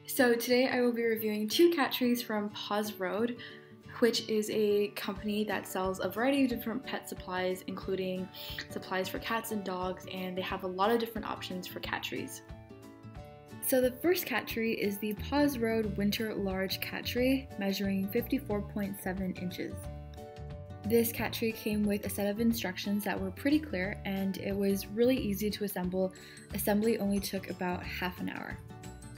So today I will be reviewing two cat trees from PAWZ Road, which is a company that sells a variety of different pet supplies, including supplies for cats and dogs, and they have a lot of different options for cat trees. So the first cat tree is the PAWZ Road Winter Large Cat Tree, measuring 54.7 inches. This cat tree came with a set of instructions that were pretty clear, and it was really easy to assemble. Assembly only took about half an hour.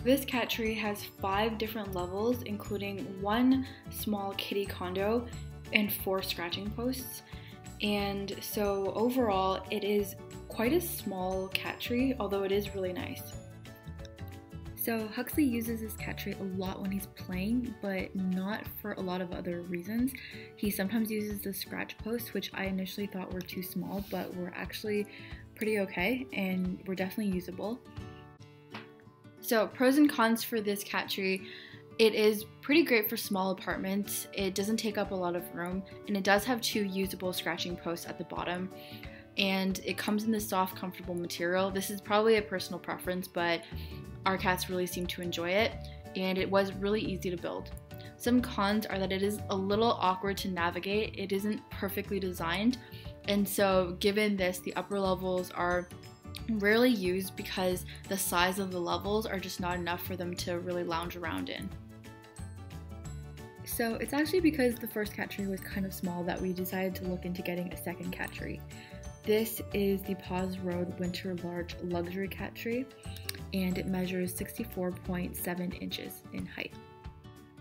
This cat tree has 5 different levels, including 1 small kitty condo and 4 scratching posts. And so overall, it is quite a small cat tree, although it is really nice. So Huxley uses this cat tree a lot when he's playing, but not for a lot of other reasons. He sometimes uses the scratch posts, which I initially thought were too small, but were actually pretty okay and were definitely usable. So pros and cons for this cat tree: it is pretty great for small apartments, it doesn't take up a lot of room, and it does have 2 usable scratching posts at the bottom. And it comes in this soft, comfortable material. This is probably a personal preference, but our cats really seem to enjoy it, and it was really easy to build. Some cons are that it is a little awkward to navigate, it isn't perfectly designed, and so given this, the upper levels are rarely used because the size of the levels are just not enough for them to really lounge around in. So it's actually because the first cat tree was kind of small that we decided to look into getting a second cat tree. This is the PAWZ Road Winter Large Luxury Cat Tree, and it measures 64.7 inches in height.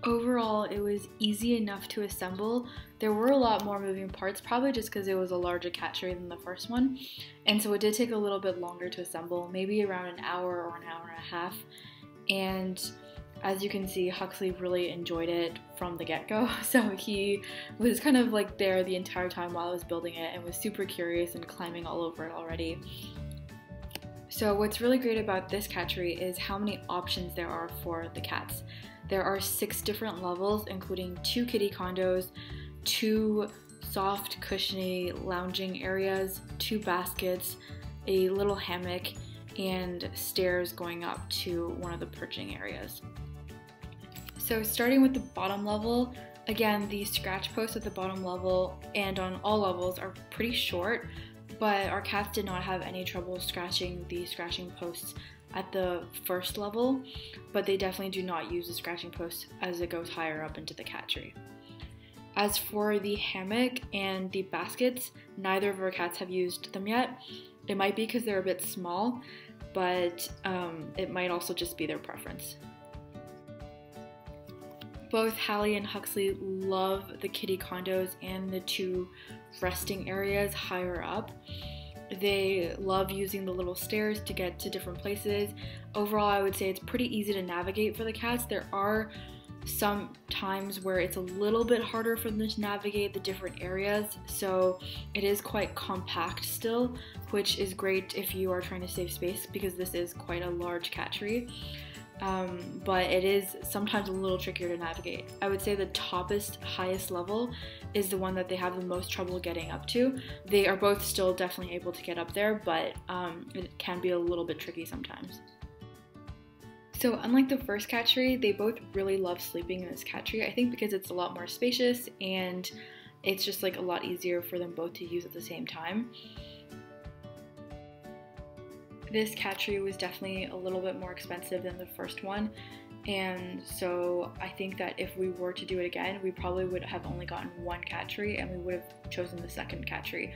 Overall, it was easy enough to assemble. There were a lot more moving parts, probably just because it was a larger cat tree than the first one, and so it did take a little bit longer to assemble, maybe around an hour or an hour and a half. And as you can see, Huxley really enjoyed it from the get-go, so he was kind of like there the entire time while I was building it and was super curious and climbing all over it already. So what's really great about this cat tree is how many options there are for the cats. There are 6 different levels, including 2 kitty condos, 2 soft, cushiony lounging areas, 2 baskets, a little hammock, and stairs going up to one of the perching areas. So starting with the bottom level, again, the scratch posts at the bottom level and on all levels are pretty short, but our cats did not have any trouble scratching the scratching posts at the first level, but they definitely do not use the scratching posts as it goes higher up into the cat tree. As for the hammock and the baskets, neither of our cats have used them yet. It might be because they're a bit small, but it might also just be their preference. Both Hallie and Huxley love the kitty condos and the 2 resting areas higher up. They love using the little stairs to get to different places. Overall, I would say it's pretty easy to navigate for the cats. There are some times where it's a little bit harder for them to navigate the different areas, so it is quite compact still, which is great if you are trying to save space because this is quite a large cat tree. But it is sometimes a little trickier to navigate. I would say the highest level is the one that they have the most trouble getting up to. They are both still definitely able to get up there, but it can be a little bit tricky sometimes. So unlike the first cat tree, they both really love sleeping in this cat tree, I think because it's a lot more spacious and it's just like a lot easier for them both to use at the same time. This cat tree was definitely a little bit more expensive than the first one, and so I think that if we were to do it again, we probably would have only gotten 1 cat tree and we would have chosen the second cat tree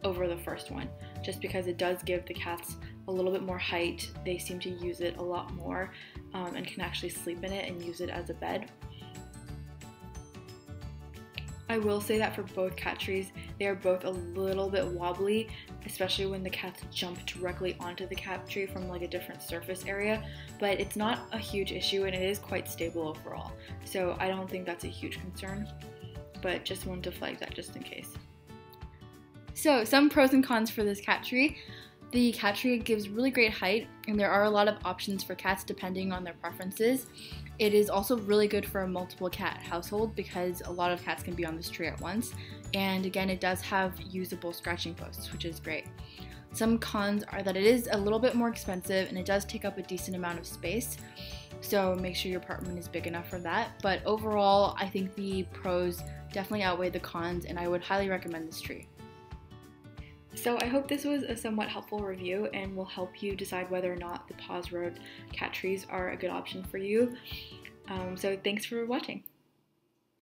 over the first one, just because it does give the cats a little bit more height. They seem to use it a lot more and can actually sleep in it and use it as a bed. I will say that for both cat trees, they are both a little bit wobbly, especially when the cats jump directly onto the cat tree from like a different surface area, but it's not a huge issue and it is quite stable overall. So I don't think that's a huge concern, but just wanted to flag that just in case. So some pros and cons for this cat tree. The cat tree gives really great height, and there are a lot of options for cats depending on their preferences. It is also really good for a multiple cat household because a lot of cats can be on this tree at once. And again, it does have usable scratching posts, which is great. Some cons are that it is a little bit more expensive and it does take up a decent amount of space. so make sure your apartment is big enough for that. But overall, I think the pros definitely outweigh the cons, and I would highly recommend this tree. So I hope this was a somewhat helpful review and will help you decide whether or not the PAWZ Road cat trees are a good option for you. So thanks for watching.